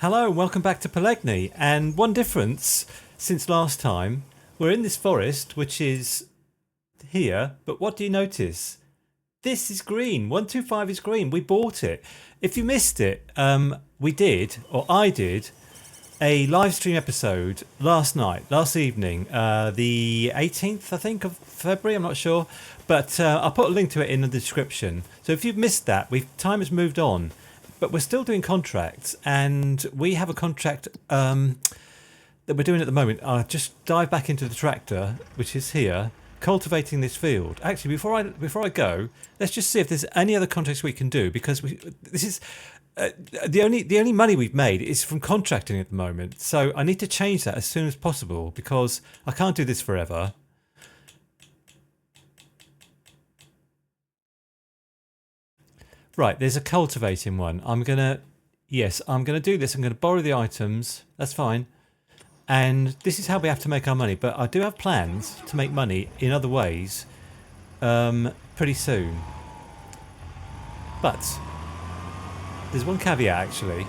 Hello and welcome back to Pallegney. And one difference since last time, we're in this forest, which is here, but what do you notice? This is green. 125 is green. We bought it. If you missed it, we did, or I did, a live stream episode last evening, the 18th, I think, of February, I'm not sure. But I'll put a link to it in the description. So if you've missed that, time has moved on. But we're still doing contracts, and we have a contract that we're doing at the moment. I'll just dive back into the tractor, which is here, cultivating this field. Actually, before I go, let's just see if there's any other contracts we can do, because this is the only money we've made is from contracting at the moment. So I need to change that as soon as possible, because I can't do this forever. Right, there's a cultivating one. I'm going to do this. I'm going to borrow the items. That's fine. And this is how we have to make our money. But I do have plans to make money in other ways pretty soon. But there's one caveat, actually,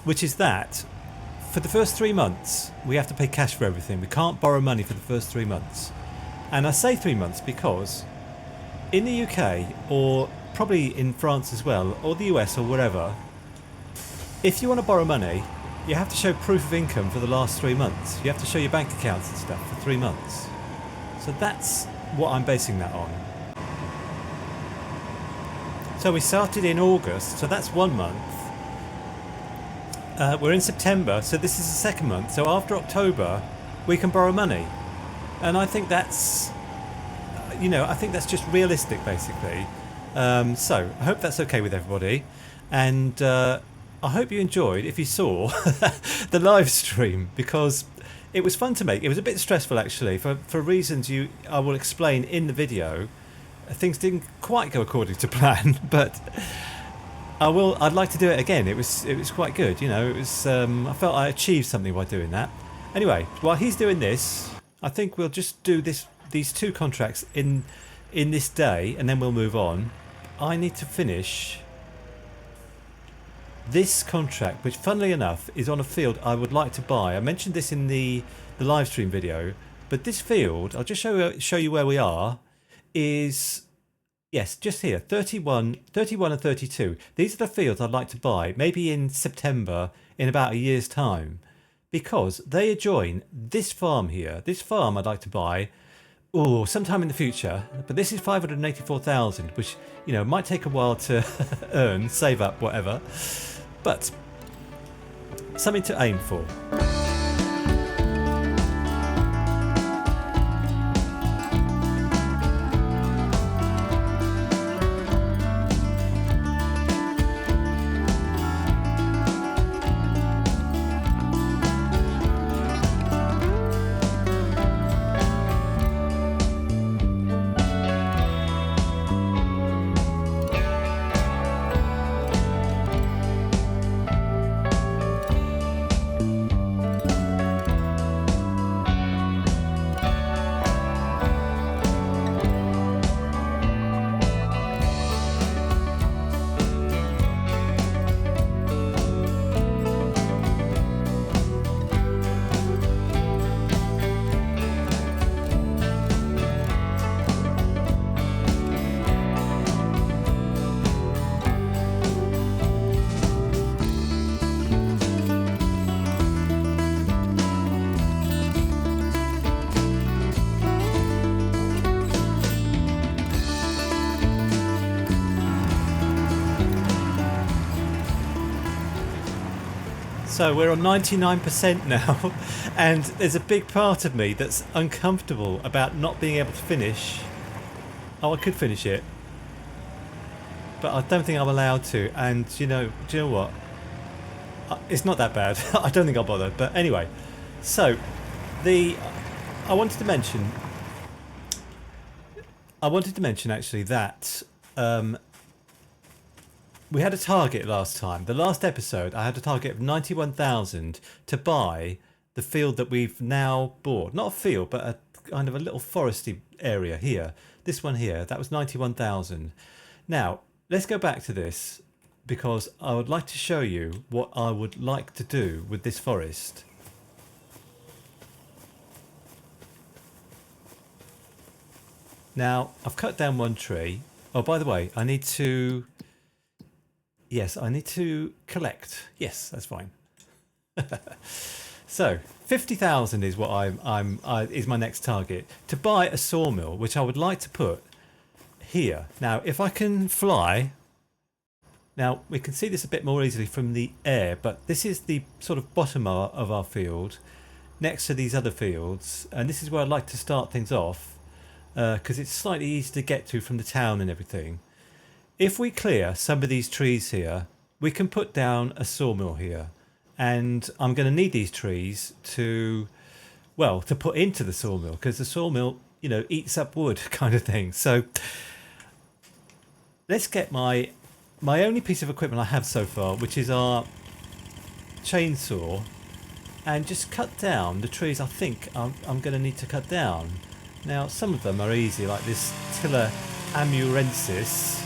which is that for the first 3 months, we have to pay cash for everything. We can't borrow money for the first 3 months. And I say 3 months because in the UK, or probably in France as well, or the US or wherever, if you want to borrow money, you have to show proof of income for the last 3 months. You have to show your bank accounts and stuff for 3 months. So that's what I'm basing that on. So we started in August, so that's 1 month. We're in September, so this is the second month. So after October, we can borrow money. And I think that's, I think that's just realistic, basically. So I hope that's okay with everybody, and I hope you enjoyed, if you saw the live stream, because it was fun to make. It was a bit stressful, actually, for reasons I will explain in the video. Things didn't quite go according to plan, but I'd like to do it again. It was quite good, It was I felt I achieved something by doing that. Anyway, while he's doing this, I think we'll just do these 2 contracts in this day, and then we'll move on. I need to finish this contract, which funnily enough is on a field I would like to buy. I mentioned this in the live stream video, but this field, I'll just show you where we are, is, yes, just here, 31 and 32. These are the fields I'd like to buy, maybe in September, in about a year's time, because they adjoin this farm here. This farm I'd like to buy sometime in the future, but this is 584,000, which might take a while to earn, save up, whatever, but something to aim for. So we're on 99% now, and there's a big part of me that's uncomfortable about not being able to finish. Oh, I could finish it, but I don't think I'm allowed to. And do you know what? It's not that bad. I don't think I'll bother. But anyway, so I wanted to mention actually that we had a target last time. The last episode, I had a target of 91,000 to buy the field that we've now bought. Not a field, but a kind of a little foresty area here. This one here, that was 91,000. Now, let's go back to this. because I would like to show you what I would like to do with this forest. Now, I've cut down one tree. Oh, by the way, I need to... Yes, I need to collect. Yes, that's fine. So, 50,000 is what is my next target. To buy a sawmill, which I would like to put here. Now, if I can fly... Now, we can see this a bit more easily from the air, but this is the sort of bottom of our field, next to these other fields, and this is where I'd like to start things off, because it's slightly easier to get to from the town and everything. If we clear some of these trees here, we can put down a sawmill here, and I'm going to need these trees to, well, to put into the sawmill, because the sawmill, you know, eats up wood kind of thing. So let's get my only piece of equipment I have so far, which is our chainsaw, and just cut down the trees I think I'm going to need to cut down. Now, some of them are easy, like this Tilla amurensis,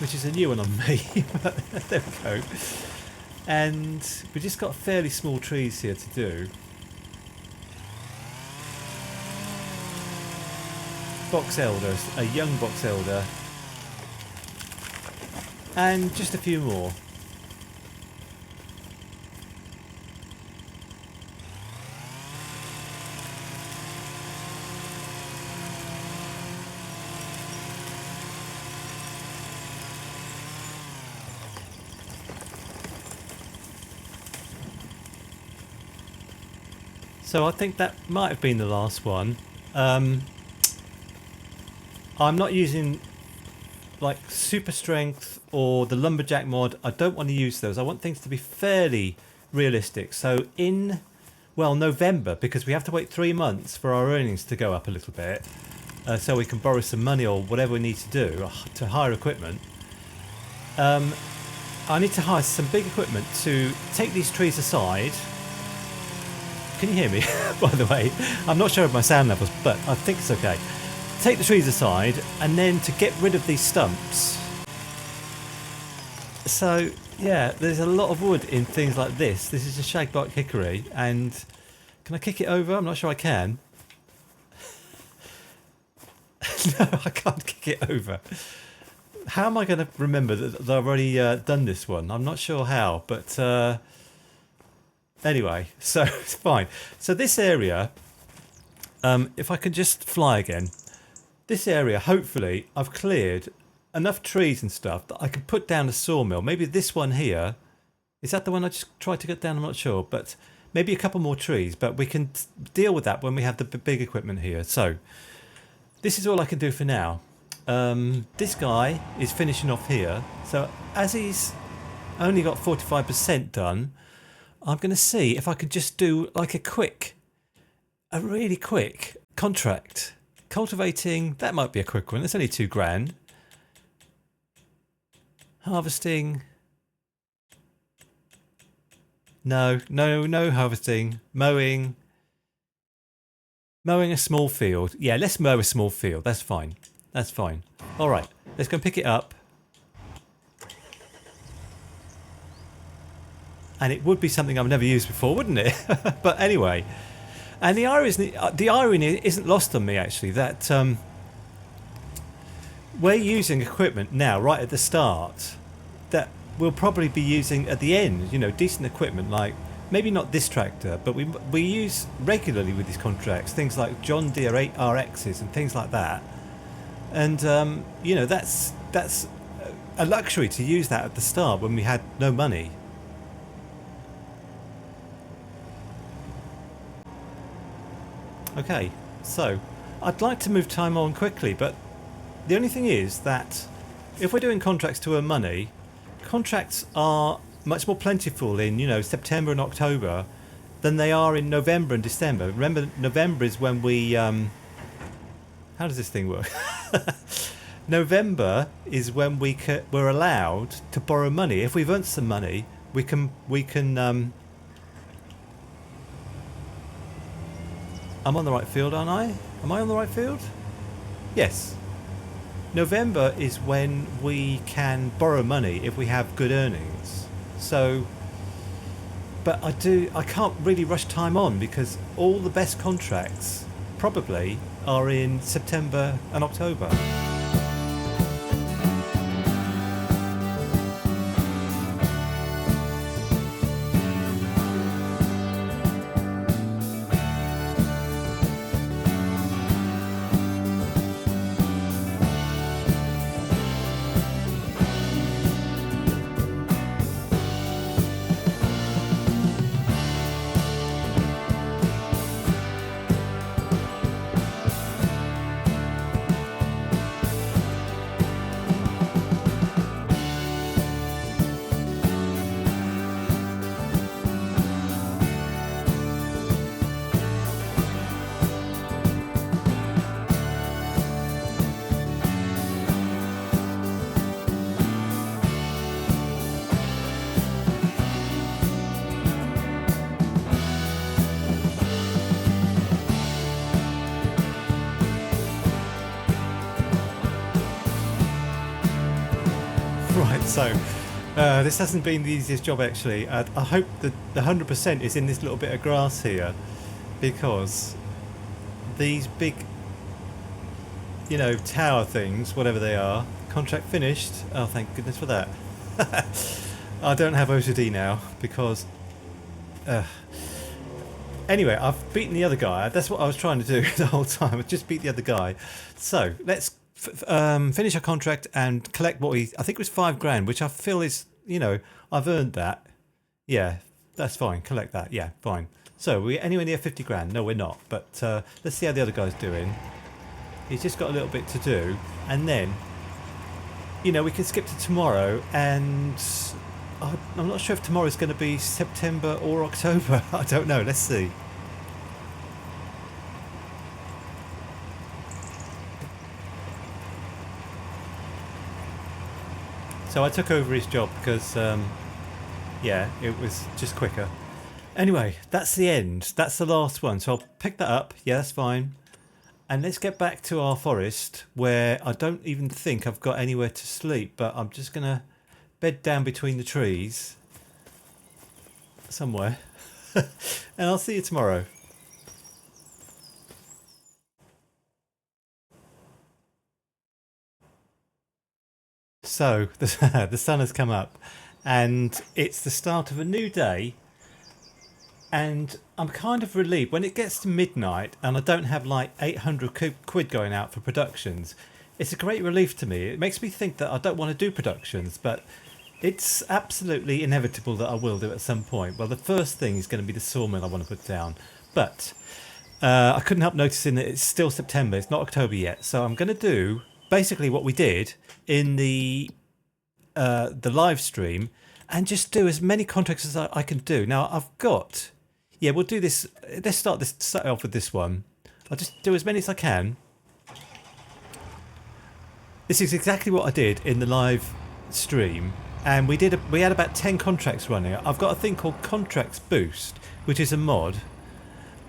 which is a new one on me, but there we go. And we just got fairly small trees here to do. Box elder, a young box elder. And just a few more. So I think that might have been the last one. I'm not using like super strength or the lumberjack mod. I don't want to use those. I want things to be fairly realistic. So in, well, November, because we have to wait 3 months for our earnings to go up a little bit, so we can borrow some money or whatever we need to do to hire equipment. I need to hire some big equipment to take these trees aside. Can you hear me? By the way, I'm not sure of my sound levels, but I think it's okay. Take the trees aside, and then to get rid of these stumps. So yeah, there's a lot of wood in things like this. This is a shagbark hickory, and can I kick it over? I'm not sure I can. No, I can't kick it over. How am I going to remember that I've already done this one? I'm not sure how, but anyway, so it's fine. So this area, if I can just fly again, this area, hopefully, I've cleared enough trees and stuff that I can put down a sawmill. Maybe this one here. Is that the one I just tried to get down? I'm not sure, but maybe a couple more trees. But we can deal with that when we have the big equipment here. So this is all I can do for now. This guy is finishing off here. So as he's only got 45% done, I'm going to see if I can just do like a really quick contract. Cultivating, that might be a quick one. It's only £2,000. Harvesting. No harvesting. Mowing. Mowing a small field. Yeah, let's mow a small field. That's fine. That's fine. All right, let's go and pick it up. And it would be something I've never used before, wouldn't it? But anyway. And the irony isn't lost on me, actually, that we're using equipment now, right at the start, that we'll probably be using at the end, you know, decent equipment, like, maybe not this tractor, but we use regularly with these contracts, things like John Deere 8RXs and things like that. And, you know, that's a luxury to use that at the start when we had no money. Okay, so I'd like to move time on quickly, but the only thing is that if we're doing contracts to earn money, contracts are much more plentiful in, you know, September and October than they are in November and December. Remember, November is when we... how does this thing work? November is when we're allowed to borrow money. If we've earned some money, we can I'm on the right field, aren't I? Am I on the right field? Yes. November is when we can borrow money if we have good earnings. So, but I can't really rush time on because all the best contracts probably are in September and October. Right, so this hasn't been the easiest job actually. I hope that the 100% is in this little bit of grass here, because these big, you know, tower things, whatever they are, contract finished. Oh, thank goodness for that. I don't have OCD now because anyway, I've beaten the other guy. That's what I was trying to do the whole time. I just beat the other guy. So let's finish our contract and collect what I think it was £5 which I feel is, you know, I've earned that. Yeah, that's fine. Collect that. Yeah, fine. So we're anywhere near £50? No, we're not. But let's see how the other guy's doing. He's just got a little bit to do, and then, you know, we can skip to tomorrow, and I'm not sure if tomorrow's going to be September or October. I don't know. Let's see. So I took over his job because, yeah, it was just quicker. Anyway, that's the end. That's the last one. So I'll pick that up. Yeah, that's fine. And let's get back to our forest, where I don't even think I've got anywhere to sleep, but I'm just going to bed down between the trees somewhere. And I'll see you tomorrow. So the sun has come up and it's the start of a new day, and I'm kind of relieved when it gets to midnight and I don't have like 800 quid going out for productions. It's a great relief to me. It makes me think that I don't want to do productions, but it's absolutely inevitable that I will do at some point. Well, the first thing is going to be the sawmill I want to put down, but I couldn't help noticing that it's still September. It's not October yet, so I'm going to do basically what we did in the live stream, and just do as many contracts as I can do. Now I've got, yeah, we'll do this. Let's start off with this one. I'll just do as many as I can. This is exactly what I did in the live stream, and we had about 10 contracts running. I've got a thing called Contracts Boost, which is a mod,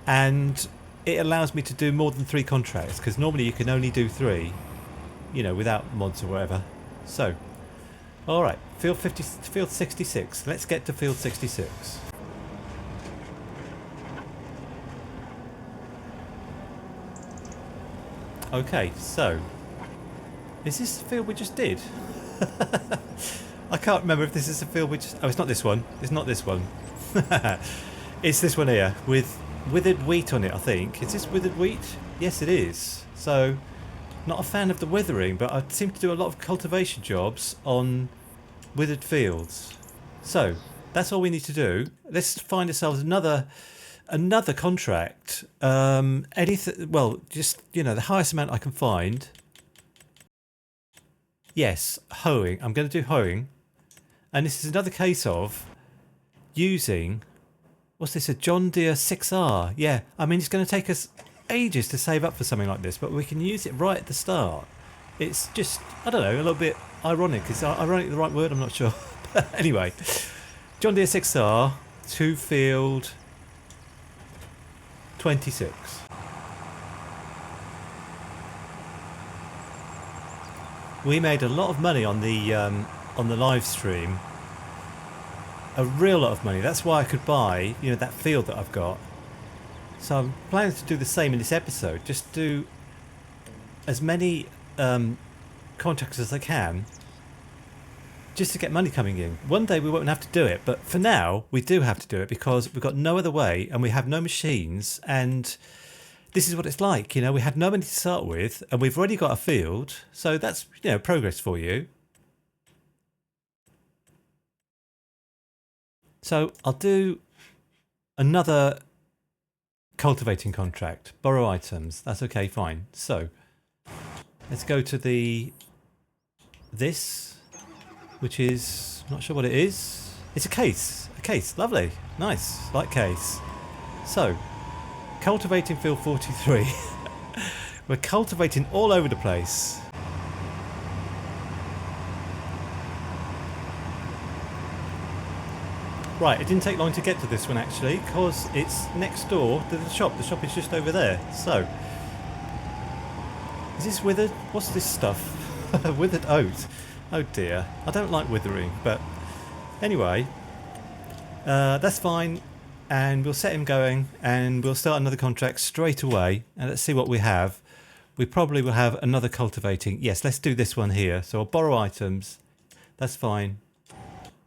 and it allows me to do more than 3 contracts, because normally you can only do 3, you know, without mods or whatever. So, all right, field 66. Let's get to field 66. Okay, so is this the field we just did? I can't remember if this is the field we just... Oh, it's not this one. It's not this one. It's this one here with withered wheat on it, I think. Is this withered wheat? Yes, it is. So, not a fan of the withering, but I seem to do a lot of cultivation jobs on withered fields. So, that's all we need to do. Let's find ourselves another contract. Anything, well, just, you know, the highest amount I can find. Yes, hoeing. I'm going to do hoeing. And this is another case of using, what's this, a John Deere 6R? Yeah, I mean, it's going to take us ages to save up for something like this, but we can use it right at the start. It's just, I don't know, a little bit ironic. Is ironic the right word? I'm not sure. But anyway, John Deere 6R, 2 field 26. we made a lot of money on the live stream. A real lot of money. That's why I could buy, you know, that field that I've got. So I'm planning to do the same in this episode. Just do as many contracts as I can, just to get money coming in. One day we won't have to do it, but for now we do have to do it because we've got no other way, and we have no machines, and this is what it's like. You know, we had no money to start with, and we've already got a field, so that's, you know, progress for you. So I'll do another cultivating contract. Borrow items. That's okay, fine. So let's go to this, which is, not sure what it is. It's a case. A case. Lovely. Nice. Like case. So, cultivating field 43. We're cultivating all over the place. Right, it didn't take long to get to this one actually, because it's next door to the shop. The shop is just over there. So, is this withered? What's this stuff? Withered oat. Oh dear. I don't like withering, but anyway, that's fine. And we'll set him going, and we'll start another contract straight away. And let's see what we have. We probably will have another cultivating. Yes, let's do this one here. So I'll borrow items. That's fine.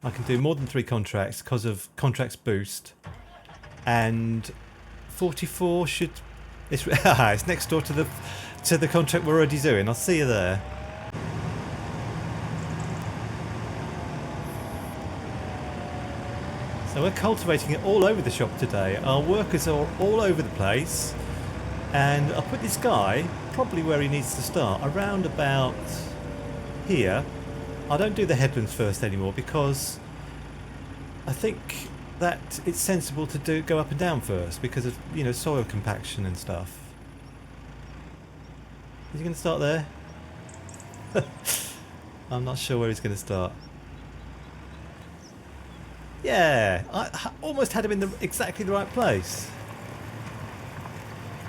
I can do more than 3 contracts because of contracts boost. And 44 should... It's, it's next door to the contract we're already doing. I'll see you there. So we're cultivating it all over the shop today. Our workers are all over the place. And I'll put this guy probably where he needs to start, around about here. I don't do the headlands first anymore because I think that it's sensible to go up and down first because of, you know, soil compaction and stuff. Is he going to start there? I'm not sure where he's going to start. Yeah, I almost had him in exactly the right place.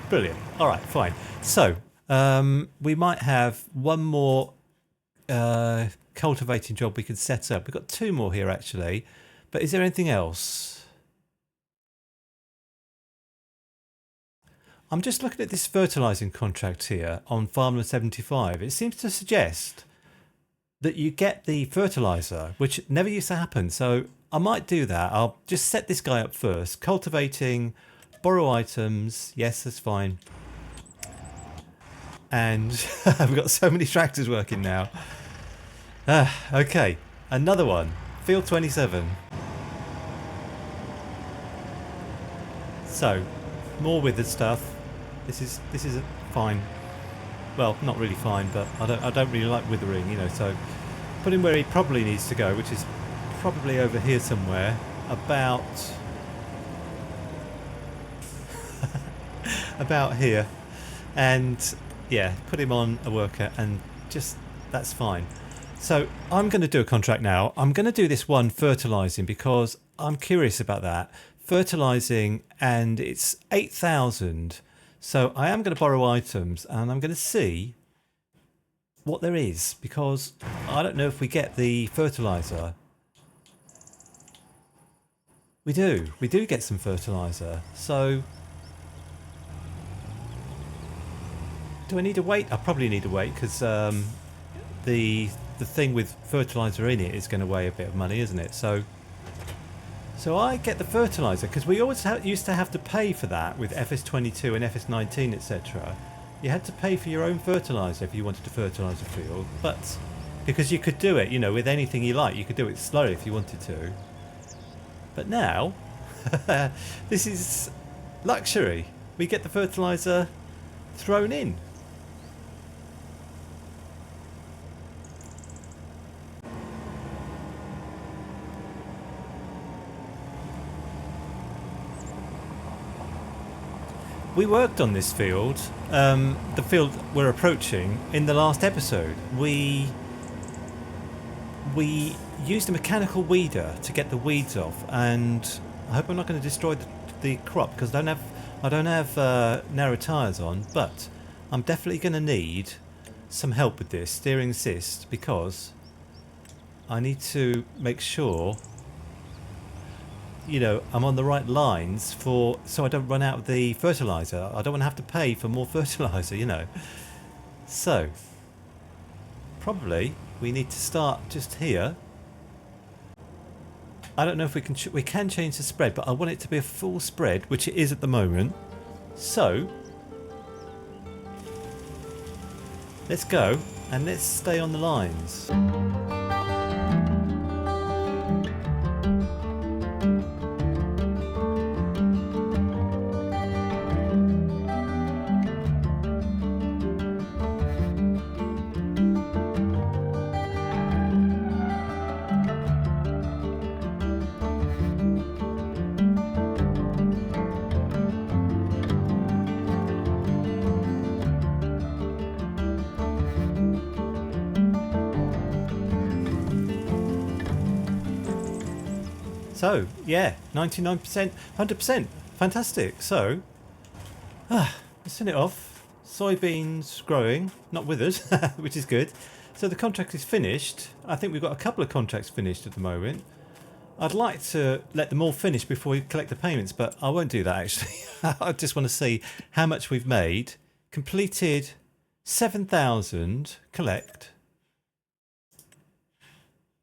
Brilliant. All right, fine. So we might have one more cultivating job we can set up. We've got 2 more here actually, but is there anything else? I'm just looking at this fertilizing contract here on Farmer 75. It seems to suggest that you get the fertilizer, which never used to happen. So I might do that. I'll just set this guy up first. Cultivating, borrow items. Yes, that's fine. And we've got so many tractors working now. Okay, another one. Field 27. So, more withered stuff. This is fine. Well, not really fine, but I don't really like withering, you know. So, put him where he probably needs to go, which is probably over here somewhere. About about here, and yeah, put him on a worker, and just that's fine. So I'm going to do a contract now. I'm going to do this one fertilizing because I'm curious about that. Fertilizing, and it's 8,000. So I am going to borrow items, and I'm going to see what there is because I don't know if we get the fertilizer. We do get some fertilizer. So do I need to wait? I probably need to wait because the thing with fertilizer in it is going to weigh a bit of money, isn't it? So I get the fertilizer because we always used to have to pay for that with FS25 and FS19, etc. You had to pay for your own fertilizer if you wanted to fertilize a field, but because you could do it, you know, with anything you like, you could do it slowly if you wanted to. But now, this is luxury. We get the fertilizer thrown in. We worked on this field, the field we're approaching, in the last episode. We used a mechanical weeder to get the weeds off, and I hope I'm not going to destroy the crop because I don't have narrow tyres on, but I'm definitely going to need some help with this, steering assist, because I need to make sure, you know, I'm on the right lines for, so I don't run out of the fertilizer. I don't want to have to pay for more fertilizer, you know. So probably we need to start just here. I don't know if we can change the spread, but I want it to be a full spread, which it is at the moment. So let's go and let's stay on the lines. So, yeah, 99%, 100%. Fantastic. So, let's send it off. Soybeans growing, not withered, which is good. So the contract is finished. I think we've got a couple of contracts finished at the moment. I'd like to let them all finish before we collect the payments, but I won't do that actually. I just want to see how much we've made. Completed 7,000, collect.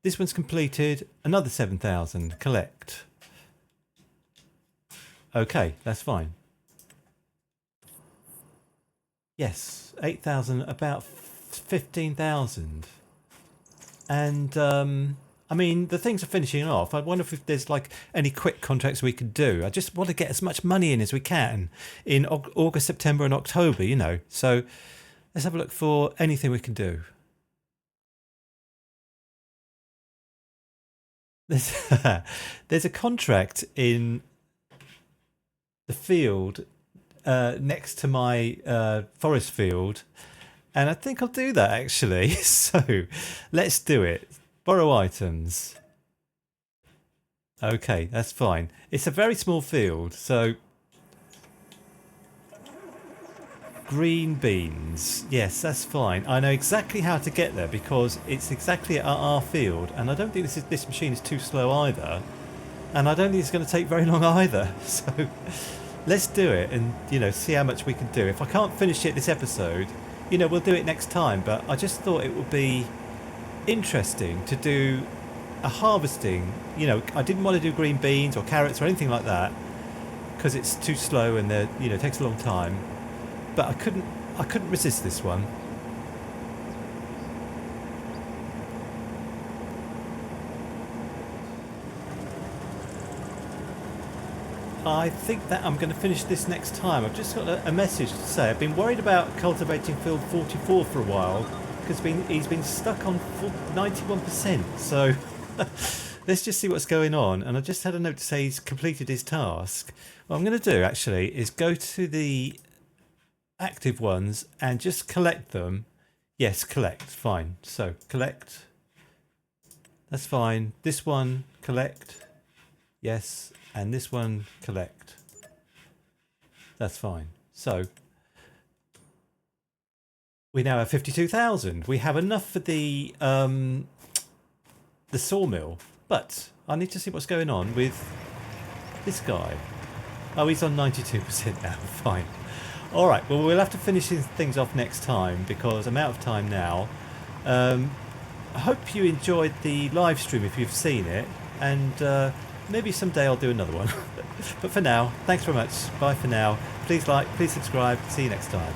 This one's completed, another 7,000, collect. Okay, that's fine. Yes, 8,000, about 15,000. And, I mean, the things are finishing off. I wonder if there's like any quick contracts we could do. I just want to get as much money in as we can in August, September and October, you know. So let's have a look for anything we can do. There's a contract in the field next to my forest field, and I think I'll do that actually. So let's do it. Borrow items. Okay, that's fine. It's a very small field, so green beans. Yes, that's fine. I know exactly how to get there because it's exactly at our field, and I don't think this machine is too slow either, and I don't think it's going to take very long either. So let's do it and, you know, see how much we can do. If I can't finish it this episode, you know, we'll do it next time, but I just thought it would be interesting to do a harvesting. You know, I didn't want to do green beans or carrots or anything like that because it's too slow and they're, you know, it takes a long time. But I couldn't resist this one. I think that I'm going to finish this next time. I've just got a message to say. I've been worried about cultivating field 44 for a while because he's been stuck on 91%. So let's just see what's going on. And I just had a note to say he's completed his task. What I'm going to do actually is go to the active ones and just collect them. Yes, collect, fine. So collect, that's fine. This one, collect, yes, and this one, collect, that's fine. So we now have 52,000. We have enough for the sawmill, but I need to see what's going on with this guy. Oh, he's on 92% now, fine. Alright, well, we'll have to finish things off next time because I'm out of time now. I hope you enjoyed the live stream if you've seen it, and maybe someday I'll do another one. But for now, thanks very much. Bye for now. Please like, please subscribe. See you next time.